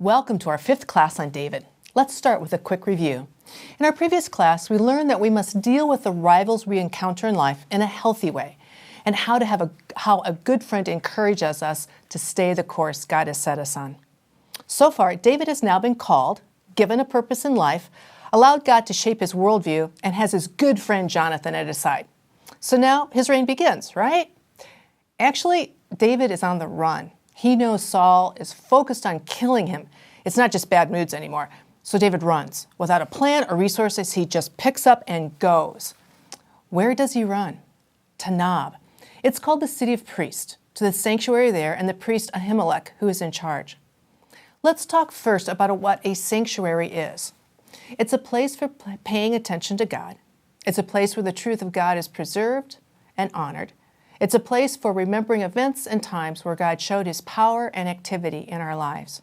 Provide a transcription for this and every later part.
Welcome to our 5th class on David. Let's start with a quick review. In our previous class, we learned that we must deal with the rivals we encounter in life in a healthy way, and how a good friend encourages us to stay the course God has set us on. So far, David has now been called, given a purpose in life, allowed God to shape his worldview, and has his good friend Jonathan at his side. So now his reign begins, right? Actually, David is on the run. He knows Saul is focused on killing him. It's not just bad moods anymore. So David runs. Without a plan or resources, he just picks up and goes. Where does he run? To Nob. It's called the city of priests, to the sanctuary there and the priest Ahimelech, who is in charge. Let's talk first about what a sanctuary is. It's a place for paying attention to God. It's a place where the truth of God is preserved and honored. It's a place for remembering events and times where God showed his power and activity in our lives.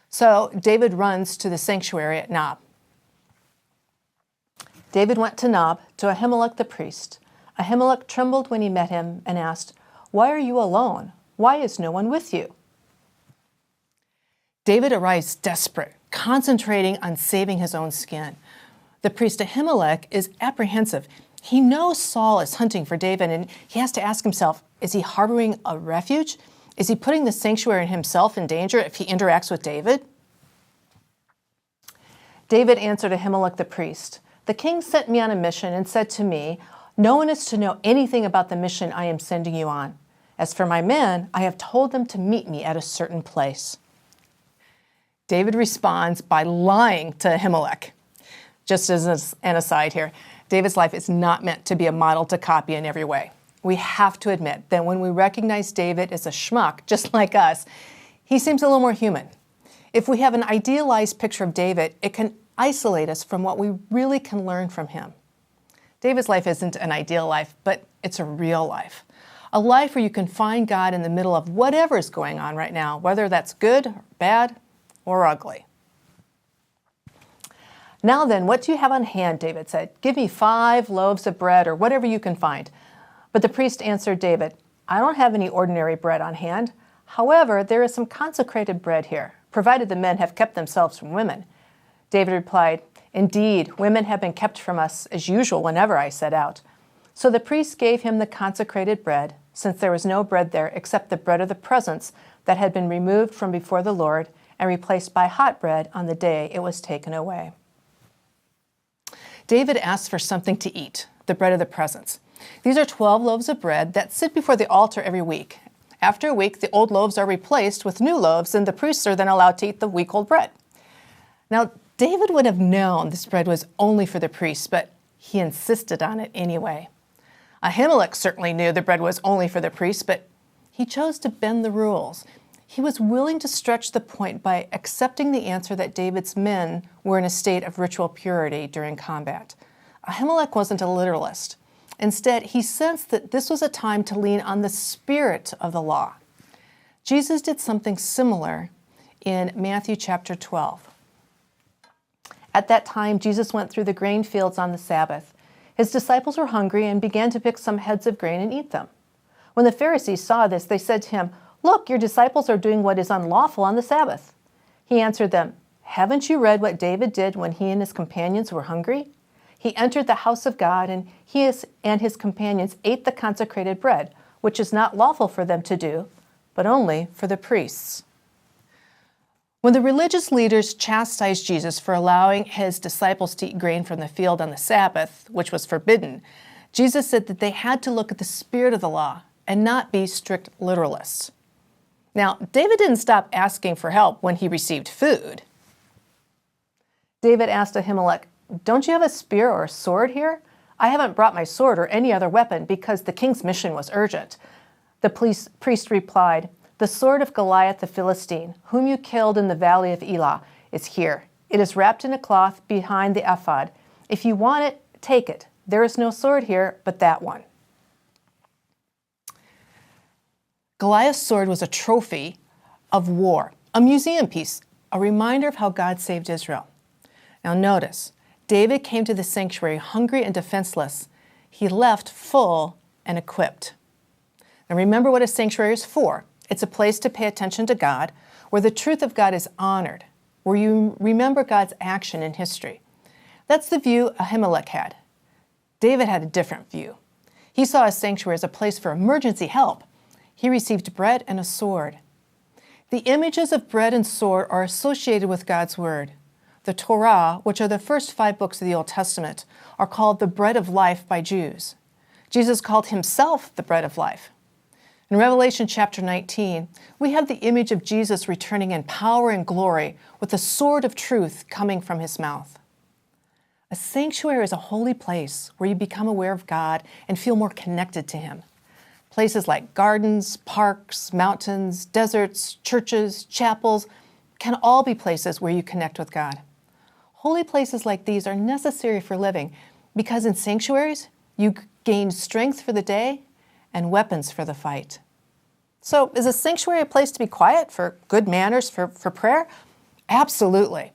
So David runs to the sanctuary at Nob. David went to Nob, to Ahimelech the priest. Ahimelech trembled when he met him and asked, "Why are you alone? Why is no one with you?" David arrives desperate, concentrating on saving his own skin. The priest Ahimelech is apprehensive. He knows Saul is hunting for David, and he has to ask himself, is he harboring a refuge? Is he putting the sanctuary and himself in danger if he interacts with David? David answered Ahimelech the priest, "The king sent me on a mission and said to me, 'No one is to know anything about the mission I am sending you on. As for my men, I have told them to meet me at a certain place.'" David responds by lying to Ahimelech. Just as an aside here, David's life is not meant to be a model to copy in every way. We have to admit that when we recognize David as a schmuck, just like us, he seems a little more human. If we have an idealized picture of David, it can isolate us from what we really can learn from him. David's life isn't an ideal life, but it's a real life. A life where you can find God in the middle of whatever is going on right now, whether that's good, or bad, or ugly. "Now then, what do you have on hand?" David said. "Give me 5 loaves of bread or whatever you can find." But the priest answered David, "I don't have any ordinary bread on hand. However, there is some consecrated bread here, provided the men have kept themselves from women." David replied, "Indeed, women have been kept from us as usual whenever I set out." So the priest gave him the consecrated bread, since there was no bread there except the bread of the presence that had been removed from before the Lord and replaced by hot bread on the day it was taken away. David asked for something to eat, the bread of the presence. These are 12 loaves of bread that sit before the altar every week. After a week, the old loaves are replaced with new loaves, and the priests are then allowed to eat the week-old bread. Now, David would have known this bread was only for the priests, but he insisted on it anyway. Ahimelech certainly knew the bread was only for the priests, but he chose to bend the rules. He was willing to stretch the point by accepting the answer that David's men were in a state of ritual purity during combat. Ahimelech wasn't a literalist. Instead, he sensed that this was a time to lean on the spirit of the law. Jesus did something similar in Matthew chapter 12. At that time, Jesus went through the grain fields on the Sabbath. His disciples were hungry and began to pick some heads of grain and eat them. When the Pharisees saw this, they said to him, "Look, your disciples are doing what is unlawful on the Sabbath." He answered them, "Haven't you read what David did when he and his companions were hungry? He entered the house of God, and he and his companions ate the consecrated bread, which is not lawful for them to do, but only for the priests." When the religious leaders chastised Jesus for allowing his disciples to eat grain from the field on the Sabbath, which was forbidden, Jesus said that they had to look at the spirit of the law and not be strict literalists. Now, David didn't stop asking for help when he received food. David asked Ahimelech, "Don't you have a spear or a sword here? I haven't brought my sword or any other weapon because the king's mission was urgent." The priest replied, "The sword of Goliath the Philistine, whom you killed in the valley of Elah, is here. It is wrapped in a cloth behind the ephod. If you want it, take it. There is no sword here but that one." Goliath's sword was a trophy of war, a museum piece, a reminder of how God saved Israel. Now notice, David came to the sanctuary hungry and defenseless. He left full and equipped. Now remember what a sanctuary is for. It's a place to pay attention to God, where the truth of God is honored, where you remember God's action in history. That's the view Ahimelech had. David had a different view. He saw a sanctuary as a place for emergency help. He received bread and a sword. The images of bread and sword are associated with God's word. The Torah, which are the first 5 books of the Old Testament, are called the bread of life by Jews. Jesus called himself the bread of life. In Revelation chapter 19, we have the image of Jesus returning in power and glory with the sword of truth coming from his mouth. A sanctuary is a holy place where you become aware of God and feel more connected to him. Places like gardens, parks, mountains, deserts, churches, chapels can all be places where you connect with God. Holy places like these are necessary for living because in sanctuaries, you gain strength for the day and weapons for the fight. So is a sanctuary a place to be quiet for good manners, for prayer? Absolutely.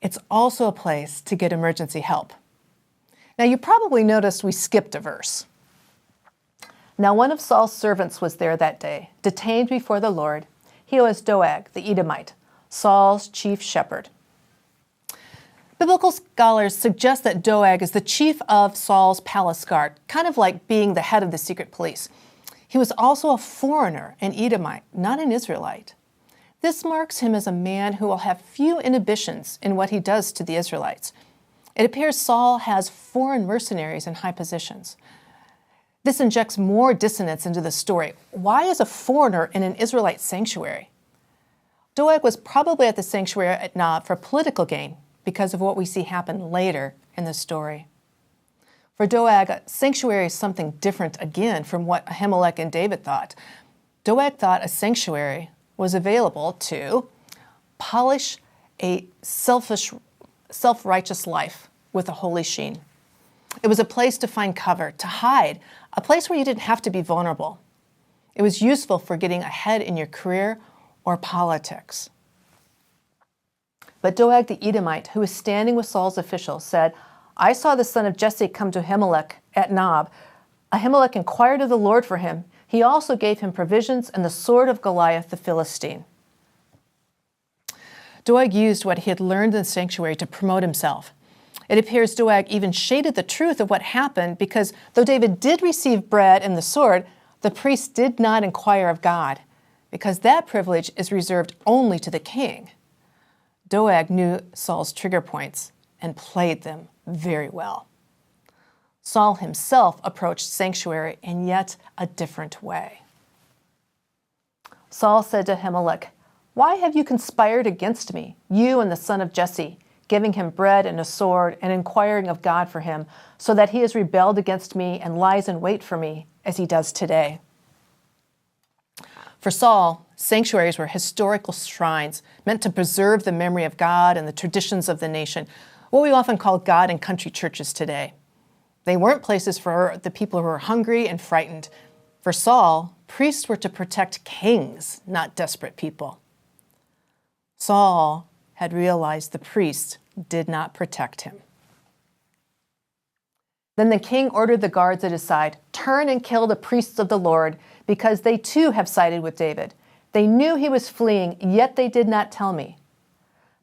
It's also a place to get emergency help. Now you probably noticed we skipped a verse. Now one of Saul's servants was there that day, detained before the Lord. He was Doeg, the Edomite, Saul's chief shepherd. Biblical scholars suggest that Doeg is the chief of Saul's palace guard, kind of like being the head of the secret police. He was also a foreigner, an Edomite, not an Israelite. This marks him as a man who will have few inhibitions in what he does to the Israelites. It appears Saul has foreign mercenaries in high positions. This injects more dissonance into the story. Why is a foreigner in an Israelite sanctuary? Doeg was probably at the sanctuary at Nob for political gain because of what we see happen later in the story. For Doeg, a sanctuary is something different again from what Ahimelech and David thought. Doeg thought a sanctuary was available to polish a selfish, self-righteous life with a holy sheen. It was a place to find cover, to hide, a place where you didn't have to be vulnerable. It was useful for getting ahead in your career or politics. But Doeg the Edomite, who was standing with Saul's officials, said, I saw the son of Jesse come to Ahimelech at Nob. Ahimelech inquired of the Lord for him. He also gave him provisions and the sword of Goliath the Philistine. Doeg used what he had learned in the sanctuary to promote himself. It appears Doeg even shaded the truth of what happened because though David did receive bread and the sword, the priest did not inquire of God because that privilege is reserved only to the king. Doeg knew Saul's trigger points and played them very well. Saul himself approached sanctuary in yet a different way. Saul said to Ahimelech, Why have you conspired against me, you and the son of Jesse, giving him bread and a sword and inquiring of God for him, so that he has rebelled against me and lies in wait for me, as he does today? For Saul, sanctuaries were historical shrines meant to preserve the memory of God and the traditions of the nation, what we often call God and country churches today. They weren't places for the people who were hungry and frightened. For Saul, priests were to protect kings, not desperate people. Saul had realized the priests did not protect him. Then the king ordered the guards at his side, Turn and kill the priests of the Lord, because they too have sided with David. They knew he was fleeing, yet they did not tell me.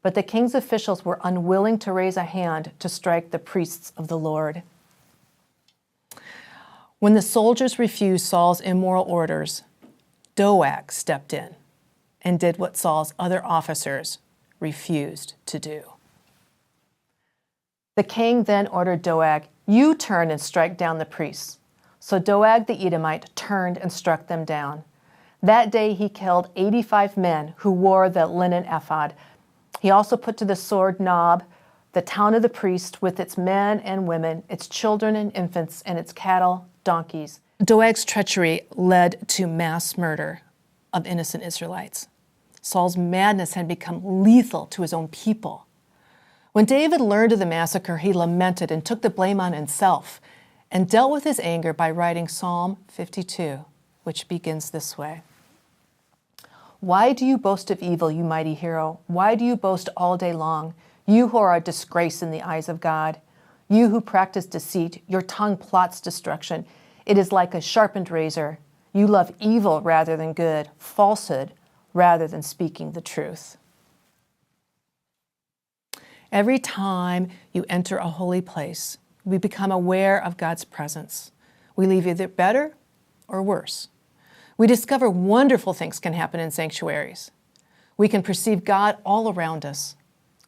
But the king's officials were unwilling to raise a hand to strike the priests of the Lord. When the soldiers refused Saul's immoral orders, Doeg stepped in and did what Saul's other officers refused to do. The king then ordered Doeg, You turn and strike down the priests. So Doeg the Edomite turned and struck them down. That day he killed 85 men who wore the linen ephod. He also put to the sword Nob, the town of the priest, with its men and women, its children and infants, and its cattle, donkeys. Doeg's treachery led to mass murder of innocent Israelites. Saul's madness had become lethal to his own people. When David learned of the massacre, he lamented and took the blame on himself and dealt with his anger by writing Psalm 52, which begins this way. Why do you boast of evil, you mighty hero? Why do you boast all day long, you who are a disgrace in the eyes of God? You who practice deceit, your tongue plots destruction. It is like a sharpened razor. You love evil rather than good, falsehood rather than speaking the truth. Every time you enter a holy place, we become aware of God's presence. We leave either better or worse. We discover wonderful things can happen in sanctuaries. We can perceive God all around us.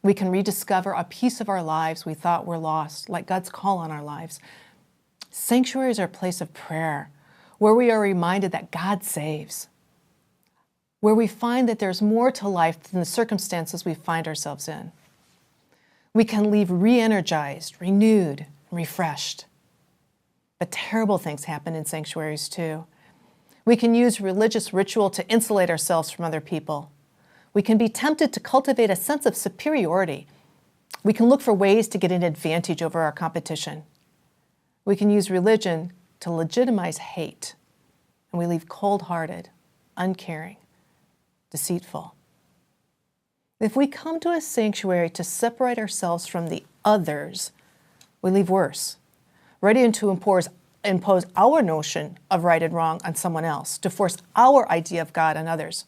We can rediscover a piece of our lives we thought were lost, like God's call on our lives. Sanctuaries are a place of prayer, where we are reminded that God saves, where we find that there's more to life than the circumstances we find ourselves in. We can leave re-energized, renewed, and refreshed. But terrible things happen in sanctuaries too. We can use religious ritual to insulate ourselves from other people. We can be tempted to cultivate a sense of superiority. We can look for ways to get an advantage over our competition. We can use religion to legitimize hate, and we leave cold-hearted, uncaring, deceitful. If we come to a sanctuary to separate ourselves from the others, we leave worse, ready to impose our notion of right and wrong on someone else, to force our idea of God on others.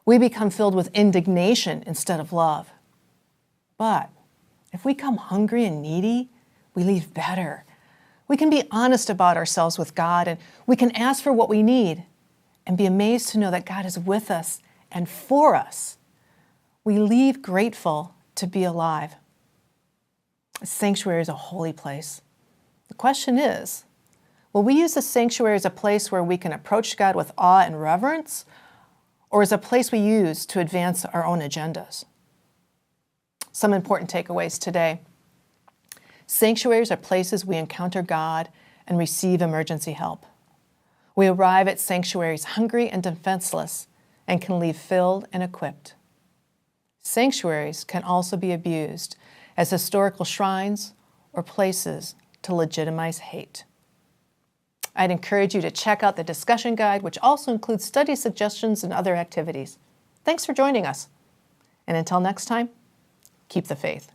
We become filled with indignation instead of love. But if we come hungry and needy, we leave better. We can be honest about ourselves with God, and we can ask for what we need and be amazed to know that God is with us and for us. We leave grateful to be alive. A sanctuary is a holy place. The question is, will we use the sanctuary as a place where we can approach God with awe and reverence, or as a place we use to advance our own agendas? Some important takeaways today. Sanctuaries are places we encounter God and receive emergency help. We arrive at sanctuaries hungry and defenseless and can leave filled and equipped. Sanctuaries can also be abused as historical shrines or places to legitimize hate. I'd encourage you to check out the discussion guide, which also includes study suggestions and other activities. Thanks for joining us. And until next time, keep the faith.